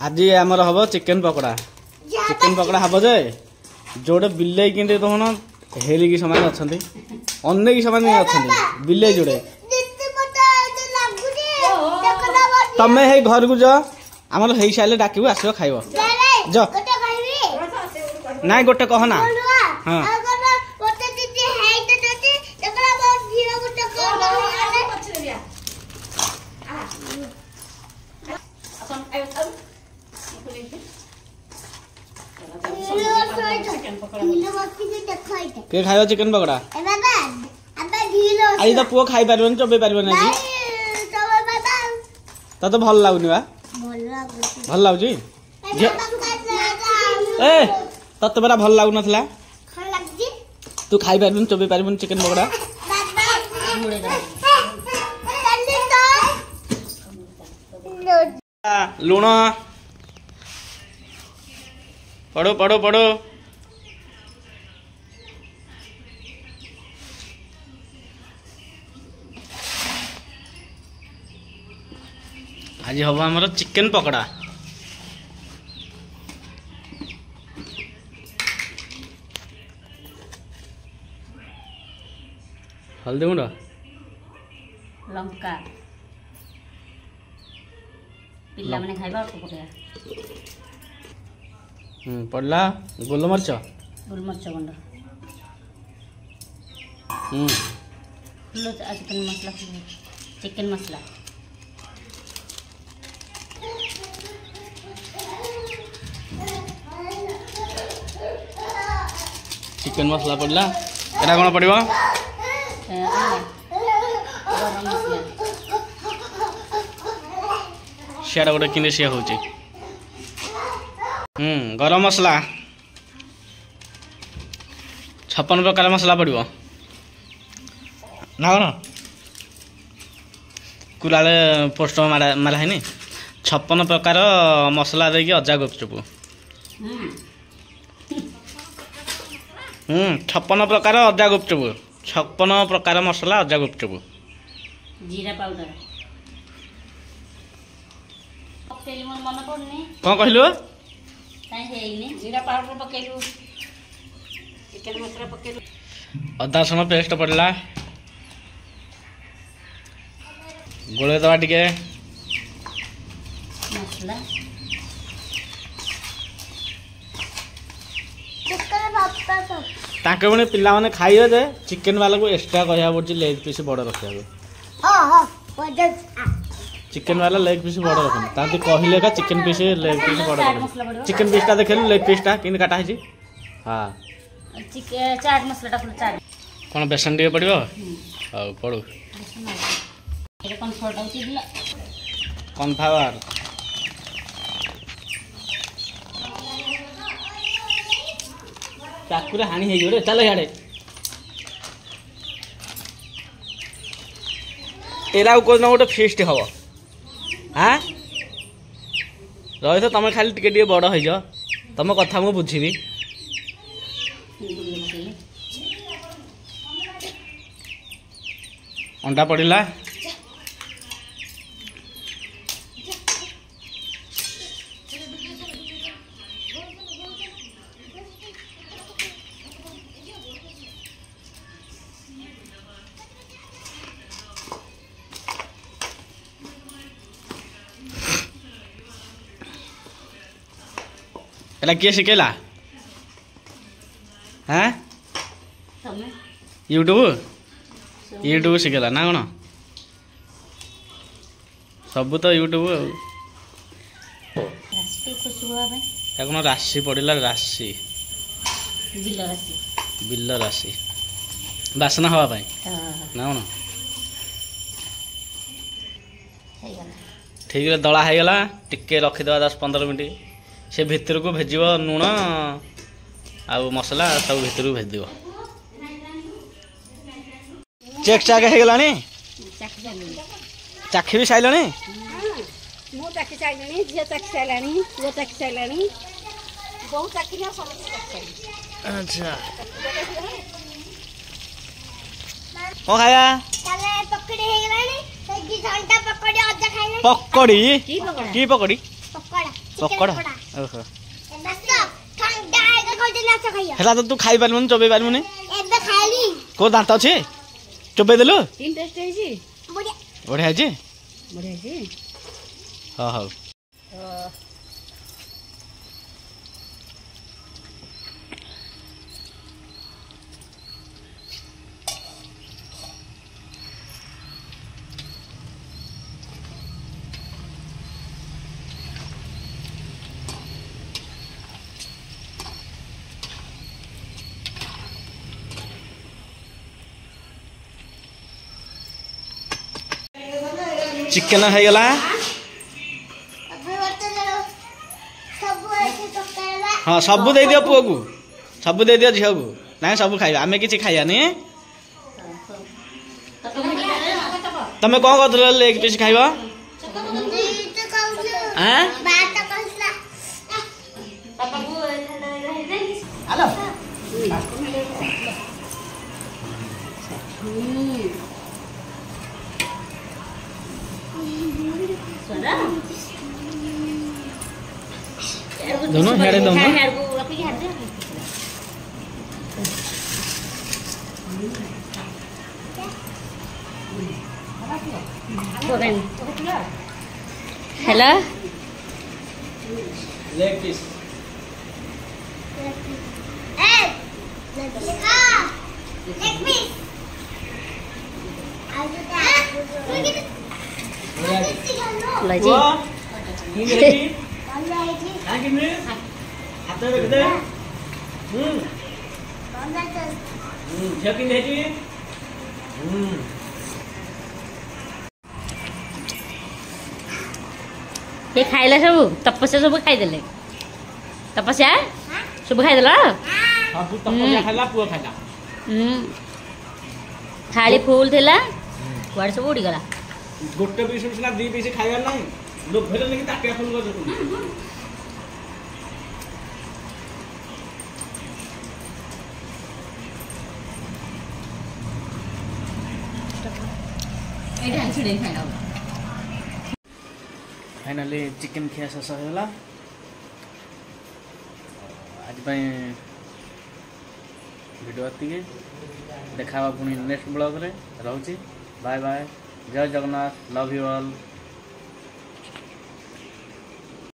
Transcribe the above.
आज आमर हम चिकेन पकड़ा हम जे जोड़े बिले कि देखुन हेरिकी सामान अच्छा अनेक सामान अच्छा बिले जोड़े तमें हे घर को जा आमर हो सारे डाक आस खाइब जा ना गोटे कहना हाँ के खाइब चिकेन पकड़ा आज तो पुओ खाई पार चबे पार तो भल लगुनि बा भल लगुच ए तत बरा भल लगुन तू खाई पार चबे पार चिकेन पकड़ा लुण पढ़ो पढ़ो पढ़ो आज हम आमर चिकेन पकड़ा हल्दी गुंड लंका पिला माने खाइबा पड़ला गोलमर्च गुंड चिकेन मसला चिकेन मसला पड़ला एटा कौन पड़ो सियाड़ा गोटे कि सी हूँ गरम मसला 56 प्रकार मसला पड़ो ना कौन कुलाले पोस्टर मारा है 56 प्रकार मसला देकी अजा गुपचुप 56 प्रकार अजा गुपचुप 56 प्रकार मसला अजा गुपचुप जीरा पाउडर मन पड़ने कौन कहलु जीरा पाउडर पकेलु चिकेन मसला पकेलु अदा रसुण पेस्ट पड़ला गोले दवा टिके मसला ताके पुणी पिला माने खाइए जे चिकेन वाला को एक्स्ट्रा कहया पड़छि लेग पीस बड़ रखिया चिकेन वाला लेग पीस बड़ रखन तांती कहले का चिकेन पीस लेग पीस बड़ रखन चिकेन पीसटा देखलु लेग पीसटा किन काटा है हां चिकेन चाट मसलाटा फुल चाट कोन बेसन दिए पड़ियो हां पड़ो ये कौन फोटा उठी दिला कॉर्नफ्लावर चाकुरे हानि हे जोरे चल याडे एरा को न गोटे फेस्ट हबो हाँ रही तो तुम खाली टे बड़ हो जा तुम कथा मु बुझी अंडा पड़ला एला किए शिखेला हाँ यूट्यूब शिखेला ना कौन सब तो यूट्यूब कौन राशि पड़ला राशि बिल राशि बासना हवा ना कौन ठीक है दला हो गला टिके रखीदे 10-15 मिनट से भितर को भेज लुण आ मसला सब भितर को भेज चेक चाक हो गला चाखी भी सारे अच्छा कौन खाया पकड़ी की पकड़ी पकड़ा ओहो हेला तो तू खाई पारमुनी चोबे पारमुनी को दांत अच्छे चोबे देलु बढ़िया है हाँ हाँ चिकेन है गला हाँ सब दे दियो पुओ को सब दे दियो झियो को ना सब खाइबा आमे किछि खाइयानी तमे कोन करथले लेग पीस खाइबा हैं हेलो दोनों हेड़े दोनों हेलो लेग पीस लजी ये खाइला सब तपस्या सब खाइदेले तपस्या सब खाइदेला हां तू तपस्या खाइला पुओ खाइला थाली फूल थिला वाड़ सब उड़ी गला गोटे पीस ना दी पीस खाइबार नहीं लोग भेले नहीं ताटिया फुल कर फाइनली चिकेन खिया शेष होगा आज वीडियो ये देखा पुणी नेक्स्ट ब्लॉग रे रोची बाय बाय जय जगन्नाथ लव यू ऑल।